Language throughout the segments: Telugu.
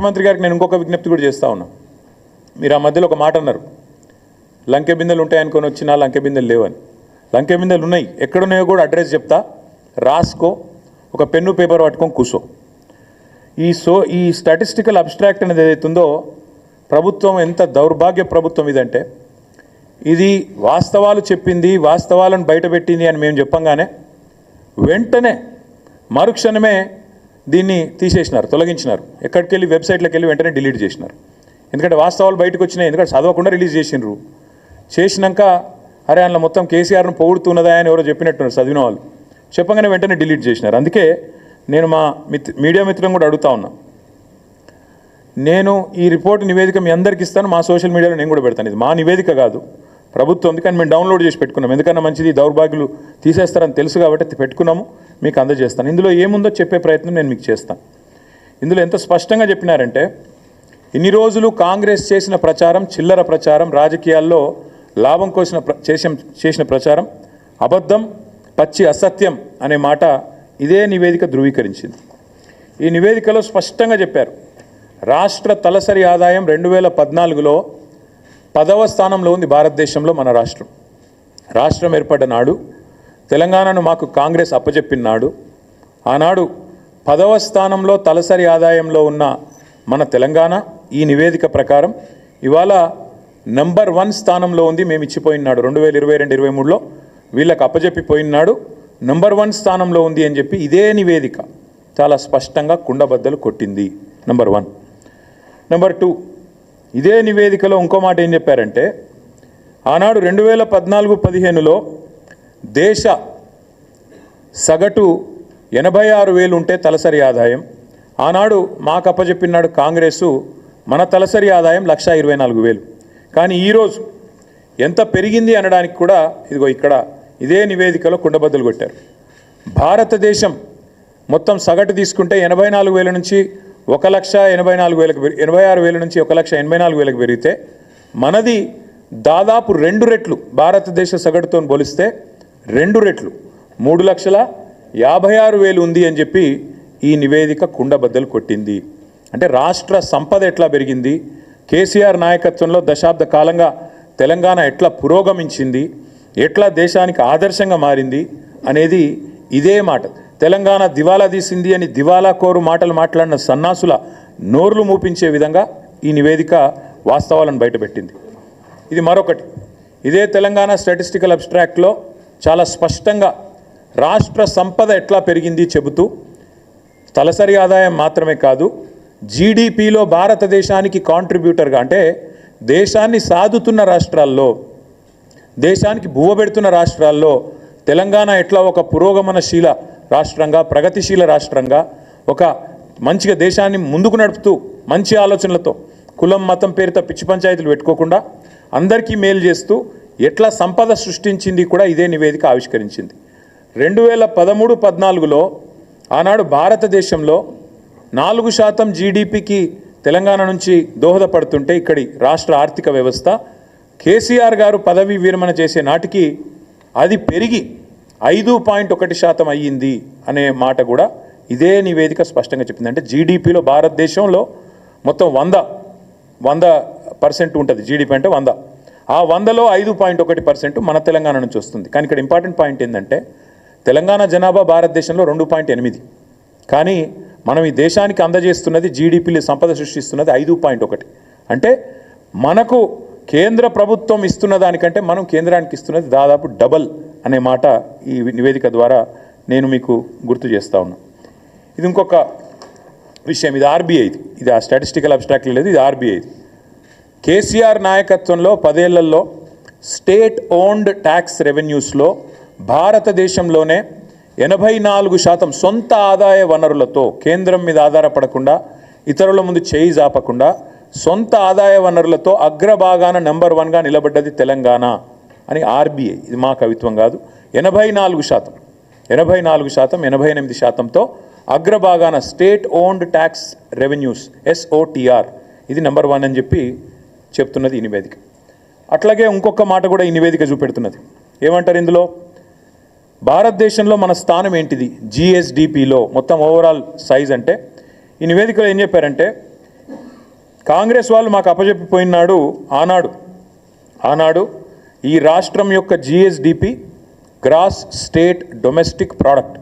ముఖ్యమంత్రి గారికి నేను ఇంకొక విజ్ఞప్తి కూడా చేస్తా ఉన్నా. మీరు ఆ మధ్యలో ఒక మాట అన్నారు, లంకె బిందెలు ఉంటాయనుకొని వచ్చినా లంకె బిందెలు లేవని. లంకె బిందెలు ఉన్నాయి, ఎక్కడున్నాయో కూడా అడ్రస్ చెప్తా, రాసుకో, ఒక పెన్ను పేపర్ పట్టుకొని కూర్చో. ఈ స్టాటిస్టికల్ అబ్స్ట్రాక్ట్ అనేది ఏదైతుందో ప్రభుత్వం ఎంత దౌర్భాగ్య ప్రభుత్వం ఇదంటే, ఇది వాస్తవాలు చెప్పింది, వాస్తవాలను బయటపెట్టింది అని మేము చెప్పంగానే వెంటనే మరుక్షణమే దీన్ని తీసేసినారు, తొలగించినారు. ఎక్కడికి వెళ్ళి వెబ్సైట్లోకి వెళ్ళి వెంటనే డిలీట్ చేసినారు. ఎందుకంటే వాస్తవాలు బయటకు వచ్చినాయి, ఎందుకంటే చదవకుండా రిలీజ్ చేసినారు. చేసినాక అరే అందులో మొత్తం కేసీఆర్ను పొగుడుతున్నదా అని ఎవరో చెప్పినట్టున్నారు చదివిన వాళ్ళు, చెప్పగానే వెంటనే డిలీట్ చేసినారు. అందుకే నేను మా మీడియా మిత్రులను కూడా అడుగుతా ఉన్నా, నేను ఈ రిపోర్ట్ నివేదిక మీ అందరికీ ఇస్తాను, మా సోషల్ మీడియాలో నేను కూడా పెడతాను. ఇది మా నివేదిక కాదు, ప్రభుత్వం, కానీ మేము డౌన్లోడ్ చేసి పెట్టుకున్నాం. ఎందుకన్నా మంచిది, దౌర్భాగ్యులు తీసేస్తారని తెలుసు కాబట్టి పెట్టుకున్నాము, మీకు అందజేస్తాను. ఇందులో ఏముందో చెప్పే ప్రయత్నం నేను మీకు చేస్తాను. ఇందులో ఎంత స్పష్టంగా చెప్పినారంటే, ఇన్ని రోజులు కాంగ్రెస్ చేసిన ప్రచారం చిల్లర ప్రచారం, రాజకీయాల్లో లాభం కోసం చేసిన ప్రచారం అబద్ధం, పచ్చి అసత్యం అనే మాట ఇదే నివేదిక ధృవీకరించింది. ఈ నివేదికలో స్పష్టంగా చెప్పారు, రాష్ట్ర తలసరి ఆదాయం 2014లో 10వ స్థానంలో ఉంది భారతదేశంలో మన రాష్ట్రం. రాష్ట్రం ఏర్పడ్డ నాడు, తెలంగాణను మాకు కాంగ్రెస్ అప్పచెప్పిన నాడు, ఆనాడు 10వ స్థానంలో తలసరి ఆదాయంలో ఉన్న మన తెలంగాణ ఈ నివేదిక ప్రకారం ఇవాళ నంబర్ 1 స్థానంలో ఉంది. మేము ఇచ్చిపోయినాడు 2022-23లో వీళ్ళకి అప్పచెప్పిపోయినాడు, నంబర్ 1 స్థానంలో ఉంది అని చెప్పి ఇదే నివేదిక చాలా స్పష్టంగా కుండబద్దలు కొట్టింది. నంబర్ 1. నంబర్ 2, ఇదే నివేదికలో ఇంకో మాట ఏం చెప్పారంటే, ఆనాడు 2014-15లో దేశ సగటు 86,000 ఉంటే తలసరి ఆదాయం, ఆనాడు మాకు అప్పచెప్పినాడు కాంగ్రెసు మన తలసరి ఆదాయం 1,24,000. కానీ ఈరోజు ఎంత పెరిగింది అనడానికి కూడా ఇదిగో ఇక్కడ ఇదే నివేదికలో కుండబద్దలు కొట్టారు. భారతదేశం మొత్తం సగటు తీసుకుంటే 84,000 నుంచి 1,86,000 నుంచి 1,84,000 పెరిగితే మనది దాదాపు 2 రెట్లు, భారతదేశ సగటుతో పోలిస్తే 2 రెట్లు 3,56,000 ఉంది అని చెప్పి ఈ నివేదిక కుండబద్దలు కొట్టింది. అంటే రాష్ట్ర సంపద ఎట్లా పెరిగింది, కేసీఆర్ నాయకత్వంలో దశాబ్ద కాలంగా తెలంగాణ ఎట్లా పురోగమించింది, ఎట్లా దేశానికి ఆదర్శంగా మారింది అనేది ఇదే మాట. తెలంగాణ దివాలా తీసింది అని దివాలా కోరు మాటలు మాట్లాడిన సన్నాసుల నోర్లు మూపించే విధంగా ఈ నివేదిక వాస్తవాలను బయటపెట్టింది. ఇది మరొకటి, ఇదే తెలంగాణ స్టాటిస్టికల్ అబ్స్ట్రాక్ట్లో చాలా స్పష్టంగా రాష్ట్ర సంపద ఎట్లా పెరిగింది చెబుతూ, తలసరి ఆదాయం మాత్రమే కాదు, జీడిపిలో భారతదేశానికి కాంట్రిబ్యూటర్గా, అంటే దేశాన్ని సాదుతున్న రాష్ట్రాల్లో, దేశానికి బువ్వబెడుతున్న రాష్ట్రాల్లో తెలంగాణ ఎట్లా ఒక పురోగమనశీల రాష్ట్రంగా, ప్రగతిశీల రాష్ట్రంగా, ఒక మంచిగా దేశాన్ని ముందుకు నడుపుతూ మంచి ఆలోచనలతో కులం మతం పేరుతో పిచ్చి పంచాయతీలు పెట్టుకోకుండా అందరికీ మేలు చేస్తూ ఎట్లా సంపద సృష్టించింది కూడా ఇదే నివేదిక ఆవిష్కరించింది. 2013-14లో ఆనాడు భారతదేశంలో 4% జీడిపికి తెలంగాణ నుంచి దోహదపడుతుంటే ఇక్కడి రాష్ట్ర ఆర్థిక వ్యవస్థ కేసీఆర్ గారు పదవి విరమణ చేసే నాటికి అది పెరిగి 5.1% అయ్యింది అనే మాట కూడా ఇదే నివేదిక స్పష్టంగా చెప్పింది. అంటే జీడిపిలో భారతదేశంలో మొత్తం 100% ఉంటుంది, జీడిపి అంటే 100, ఆ 100లో 5.1% మన తెలంగాణ నుంచి వస్తుంది. కానీ ఇక్కడ ఇంపార్టెంట్ పాయింట్ ఏంటంటే, తెలంగాణ జనాభా భారతదేశంలో 2.8, కానీ మనం ఈ దేశానికి అందజేస్తున్నది, జీడిపిలో సంపద సృష్టిస్తున్నది 5.1. అంటే మనకు కేంద్ర ప్రభుత్వం ఇస్తున్న దానికంటే మనం కేంద్రానికి ఇస్తున్నది దాదాపు డబల్ అనే మాట ఈ నివేదిక ద్వారా నేను మీకు గుర్తు చేస్తా ఉన్నా. ఇది ఇంకొక విషయం, ఇది ఆర్బీఐది, ఇది ఆ స్టాటిస్టికల్ అబ్స్ట్రాక్ట్ లేదు, ఇది ఆర్బీఐది. కేసీఆర్ నాయకత్వంలో 10 ఏళ్లలో స్టేట్ ఓన్డ్ ట్యాక్స్ రెవెన్యూస్లో భారతదేశంలోనే 84% సొంత ఆదాయ వనరులతో, కేంద్రం మీద ఆధారపడకుండా, ఇతరుల ముందు చేయి జాపకుండా సొంత ఆదాయ వనరులతో అగ్రభాగాన నంబర్ 1గా నిలబడ్డది తెలంగాణ అని ఆర్బీఐ, ఇది మా కవిత్వం కాదు. 84%, 88%తో అగ్రభాగాన state owned tax revenues SOTR, ఇది నంబర్ 1 అని చెప్పి చెప్తున్నది ఈ నివేదిక. అట్లాగే ఇంకొక మాట కూడా ఈ నివేదిక చూపెడుతున్నది. ఏమంటారు ఇందులో, భారతదేశంలో మన స్థానం ఏంటిది GSDPలో మొత్తం ఓవరాల్ సైజ్ అంటే, ఈ నివేదికలో ఏం చెప్పారంటే కాంగ్రెస్ వాళ్ళు మాకు అప్పచెప్పిపోయినాడు ఆనాడు ఈ రాష్ట్రం యొక్క GSDP gross state domestic product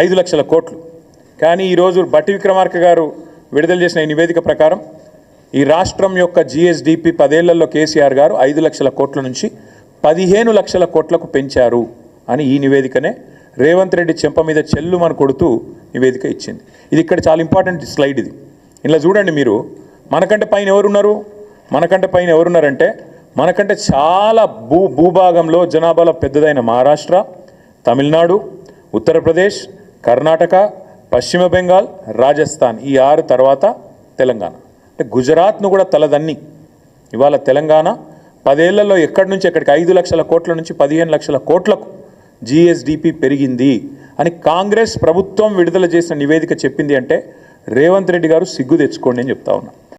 5 లక్షల కోట్లు. కానీ ఈరోజు బట్టి విక్రమార్క గారు విడుదల చేసిన ఈ నివేదిక ప్రకారం ఈ రాష్ట్రం యొక్క జిఎస్డిపి 10 ఏళ్లలో కేసీఆర్ గారు 5 లక్షల కోట్ల నుంచి 15 లక్షల కోట్లకు పెంచారు అని ఈ నివేదికనే రేవంత్ రెడ్డి చెంప మీద చెల్లుమని కొడుతూ నివేదిక ఇచ్చింది. ఇది ఇక్కడ చాలా ఇంపార్టెంట్ స్లైడ్. ఇది ఇలా చూడండి మీరు. మనకంటే పైన ఎవరున్నారంటే మనకంటే చాలా భూభాగంలో జనాభాలో పెద్దదైన మహారాష్ట్ర, తమిళనాడు, ఉత్తరప్రదేశ్, కర్ణాటక, పశ్చిమ బెంగాల్, రాజస్థాన్, ఈ 6 తర్వాత తెలంగాణ. అంటే గుజరాత్ను కూడా తలదన్ని ఇవాళ తెలంగాణ 10 ఏళ్లలో ఎక్కడి నుంచి ఎక్కడికి 5 లక్షల కోట్ల నుంచి 15 లక్షల కోట్లకు జిఎస్డిపి పెరిగింది అని కాంగ్రెస్ ప్రభుత్వం విడుదల చేసిన నివేదిక చెప్పింది అంటే రేవంత్ రెడ్డి గారు సిగ్గు తెచ్చుకోండి అని చెప్తా ఉన్నా.